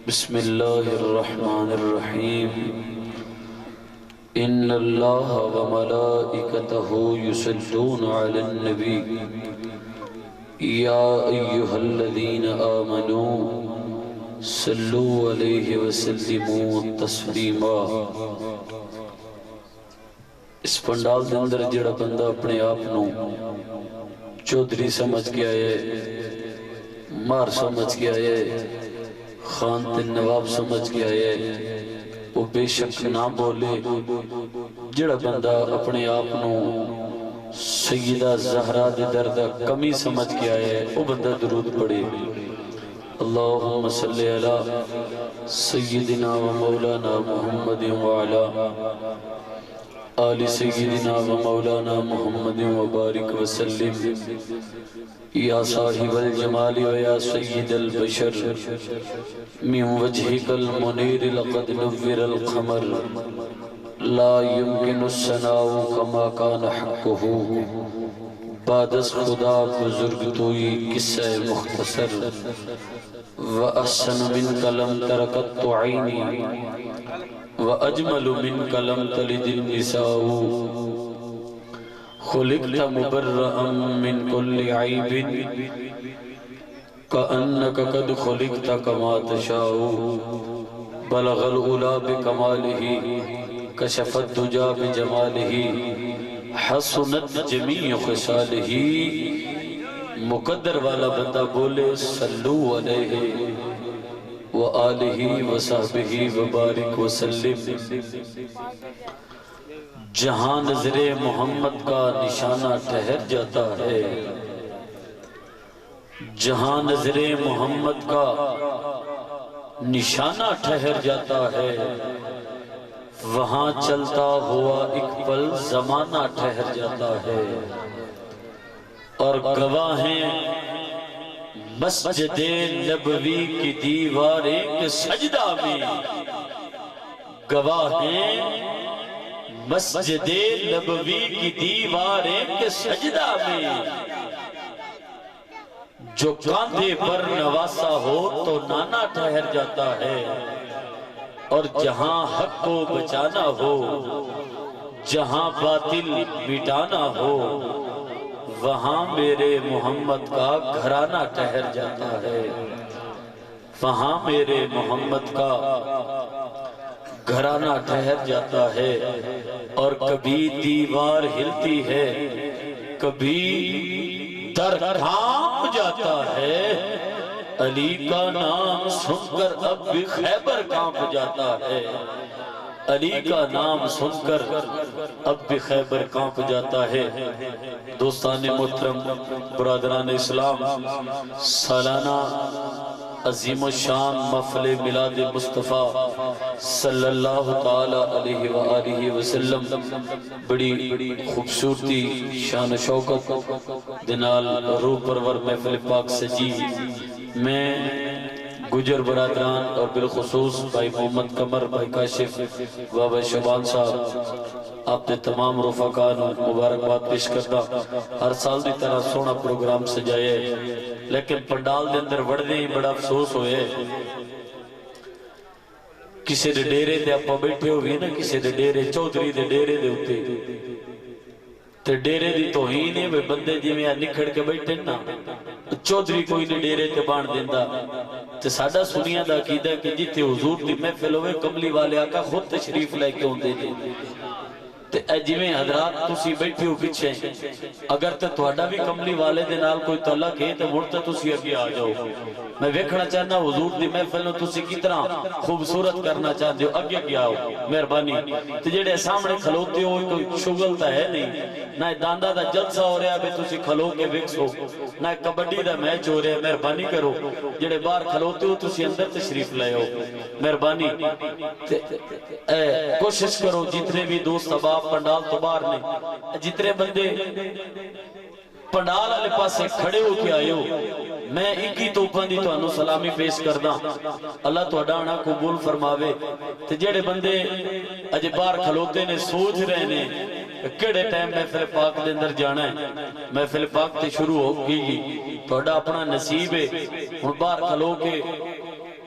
بسم اللہ الرحمن الرحیم ان اللہ وملائکتہ یصلون علی النبی یا ایہا الذین آمنوا صلوا علیہ وسلموا تسلیما۔ اس پنڈال دے اندر جڑا بندہ اپنے آپ نو چودھری سمجھ کے آئے، مار سمجھ کے آئے، خان تے نواب سمجھ کے آئے، وہ بے شک نہ بولے۔ جڑا بندہ اپنے آپ نو سیدہ زہرا دے دردہ کمی سمجھ کے آئے، وہ بندہ درود پڑھے۔ اللہم صلی علی سیدنا و مولانا محمد وعلا آل سیدنا و مولانا محمد وبارک وسلم۔ یا صاحب الجمال و یا سید البشر من وجہک المنیر لقد نور القمر لا يمکن الثناء کما کان حقہ۔ بعد از خدا بزرگ توئی قصہ مختصر وَأَحْسَنُ مِنْكَ لَمْ تَرَكَتْ عَيْنِي وَأَجْمَلُ مِنْكَ لَمْ تَلِدِ النِّسَاءُ خُلِقْتَ مُبَرَّأً مِنْ كُلِّ عَيْبٍ كَأَنَّكَ قَدْ خُلِقْتَ كَمَا تَشَاءُ بَلَغَ الْعُلَا بِكَمَالِهِ كَشَفَ الدُّجَى بِجَمَالِهِ حَسُنَتْ جَمِيعُ خِصَالِهِ۔ مقدر والا بندہ بولے صلو علیہ وآلہ وصحبہ وبارک وسلم۔ جہاں نظر محمد کا نشانہ ٹھہر جاتا ہے، جہاں نظر محمد کا نشانہ ٹھہر جاتا ہے، وہاں چلتا ہوا ایک پل زمانہ ٹھہر جاتا ہے۔ اور گواہ ہیں مسجد نبوی کی دیوار ایک سجدہ میں، گواہ ہیں مسجد نبوی کی دیوار ایک سجدہ میں، جو کاندھے پر نواسا ہو تو نانا ٹھہر جاتا ہے۔ اور جہاں حق کو بچانا ہو، جہاں باطل مٹانا ہو، وہاں میرے محمد کا گھرانہ ٹھہر جاتا ہے، وہاں میرے محمد کا گھرانہ ٹھہر جاتا ہے۔ اور کبھی دیوار ہلتی ہے، کبھی در تھام جاتا ہے۔ علی کا نام سن کر اب بھی خیبر کانپ جاتا ہے، علی کا نام سن کر اب بھی خیبر کانپ جاتا ہے۔ دوستان محترم، برادران اسلام، سالانہ عظیم الشان محفل میلاد مصطفیٰ صلی اللہ تعالی علیہ وآلہ وسلم بڑی خوبصورتی شان و شوکت دنال روح پرور محفل پاک سجی۔ میں گجر برادران اور بالخصوص بھائی محمد قمر، بھائی کاشف، بابا شبان صاحب، آپ نے تمام رفقان مبارکباد پیش کردہ۔ ہر سال دی طرح سونا پروگرام سجائے، لیکن پنڈال دے اندر وڑنے ہی بڑا افسوس ہوئے۔ کسی دے ڈیرے دے اپا بیٹھے ہوئے نا، کسی دے ڈیرے چودھری دے ڈیرے دے ہوتے تے ڈیرے دی توہین ہے، بندے جی میں نکھڑ کے بیٹھے نا، چودھری کوئی نہیں ڈیرے تے بان دیندہ۔ تے ساڈا سنیا دا عقیدہ ہے کہ جیتے حضور دی محفل ہوئے، کملی والے آقا خود تشریف لے کے ہوندے دے۔ تے اے جویں حضرات تسی بیٹھے ہو پیچھے، اگر تے تہاڈا بھی کملی والے دے نال کوئی تعلق ہے تے مڑ تے تسی اگے آ جاؤ۔ میں ویکھنا چاہنا حضور دی محفل نو تسی کتنا خوبصورت کرنا چاہتے ہو، اگے اگے آؤ مہربانی۔ تے جڑے سامنے کھلوتے ہو کوئی شغل تا ہے نہیں، نہ داندا دا جلسہ ہو رہا ہے تسی کھلو کے وکسو، نہ کبڈی دا میچ ہو رہا ہے، مہربانی کرو جڑے باہر کھلوتے ہو تسی اندر تشریف لے آؤ مہربانی۔ کوشش کرو جتنے بھی دوست احباب پنڈال تو باہر نے، جتنے بندے پنڈال والے پاسے کھڑے ہو کے آئے ہو، میں ایک ہی توپاں دی تانوں سلامی پیش کردہ۔ اللہ تہاڈا آنا قبول فرماوے۔ تے جڑے بندے اجے باہر کھلوتے نے سوچ رہے نے کیڑے ٹائم محفل پاک دے اندر جانا ہے، محفل پاک تے شروع ہو گئی، تہاڈا اپنا نصیب ہے۔ ہن باہر کھلو کے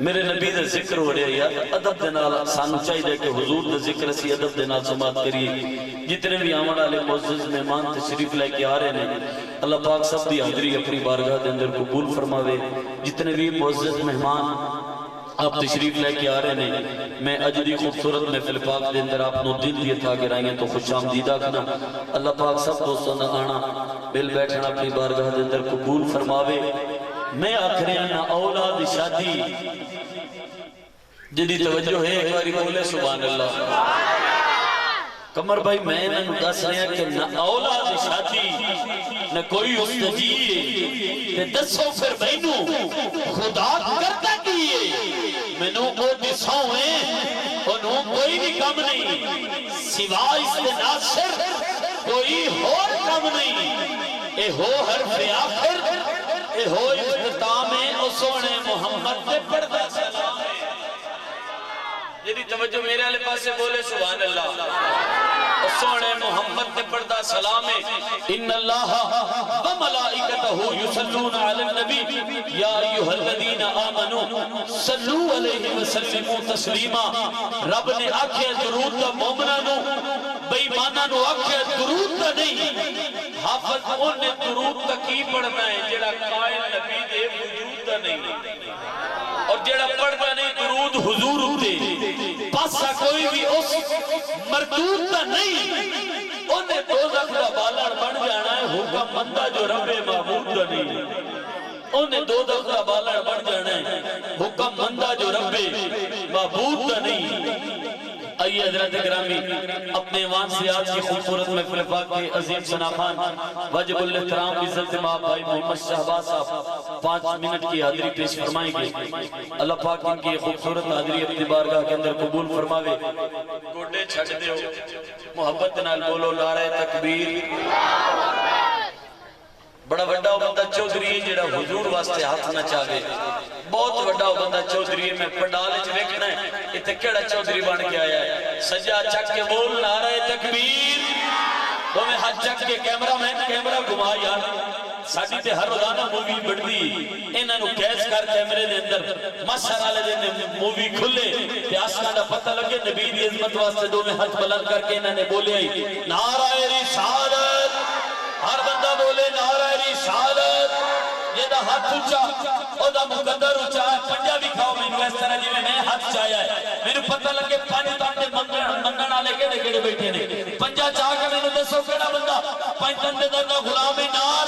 میرے نبی دا ذکر ہو رہا ہے یار ادب دے نال سانو چاہیے کہ حضور دا ذکر اسی ادب دے نال سماعت کریے جتنے بھی آمن والے معزز مہمان تشریف لے کے آ رہے ہیں اللہ پاک سب دی حاضری اپنی بارگاہ دے اندر قبول فرماوے جتنے بھی معزز مہمان آپ تشریف لے کے آ رہے ہیں میں اجدی خوبصورت محفل پاک دے اندر آپ نو دل دیے تھا کہ رائیں تو خوش آمدیدہ کنا اللہ پاک سب دوستوں نے آنا بل بیٹھنا اپنی بارگاہ دے اندر قبول فرماوے میں آخری نہ اولاد شادی جدی توجہ ہے ایک باری بولے سبحان اللہ کمر بھائی میں انہوں دس رہے ہیں کہ نہ اولاد شادی نہ کوئی استجیے تے دسو پھر بینو خدا کرتا کیے منوں کو دساؤیں انہوں کوئی بھی کم نہیں سوا اس کے ناصر کوئی اور کم نہیں اے ہو حرف آخر اے ہو اختتام اسونے محمد نے پڑھتا سلام جدی توجہ میرے علی پاس سے بولے سبحان اللہ اسونے محمد نے پڑھتا سلام ان اللہ وملائکتہ یصلون علی النبی یا ایوہ الذین آمنوا صلو علیہ وسلموا تسلیما رب نے آکھے درود دا مومنہ نو بیمانہ نو آکھے درود دا نہیں حافظ انہیں درود دا کی پڑھنا ہے جڑا قائل نبی دے وجود دا نہیں اور جڑا پڑھنا نہیں درود حضور ہوتے پاسا کوئی بھی اس مردود دا نہیں انہیں دوزخ دا بالار بن جانا ہے حکم مندہ جو رب معبود دا نہیں انہیں دوزخ دا بالار بن جانا ہے حکم مندہ جو رب معبود دا نہیں آئیے حضرت گرامی اپنے ایوان سے آج کی خوبصورت محفل پاک کے عظیم ثنا خان واجب الاحترام عزت ماں بھائی محمد شہباز صاحب 5 منٹ کی حاضری پیش فرمائیں گے اللہ پاک ان کی خوبصورت حاضری اپنی بارگاہ کے اندر قبول فرماوے گوڑے چھڑ دے ہو محبت نال بولو نعرہ تکبیر بڑا بڑا بندہ چودھری ہے جڑا حضور واسطے ہاتھ نہ چاہے بہت بڑا بندہ چودھری ہے میں پنڈالے چ ویکھنا ہے ایتھے کیڑا چودھری بن کے آیا ہے سجا چک کے بول نعرہ تکبیر وہ میں ہاتھ چک کے کیمرہ مین کیمرہ گھما یار ساڈی تے ہر روزانہ مووی بڑھدی انہاں نو کیچ کر کیمرے دے اندر ماشاءاللہ دے دن مووی کھلے تے آسمان دا پتہ لگے نبی دی عظمت واسطے دو میں ہاتھ بلند کر کے انہاں نے بولے نعرہ رسالت ہر بندہ بولے نعرہ رسالت یہ دا ہاتھ اچھا او دا مقدر اچھا ہے پنجا بھی کھاؤ میں اس طرح جی میں ہاتھ چاہیا ہے میرے پتہ لگے پانچ تانتے منگن آلے کیڑے کیڑے بیٹھے نے پنجا چاہ کے میں نے دسو کیڑا بندہ پانچ تانتے درنا غلام نار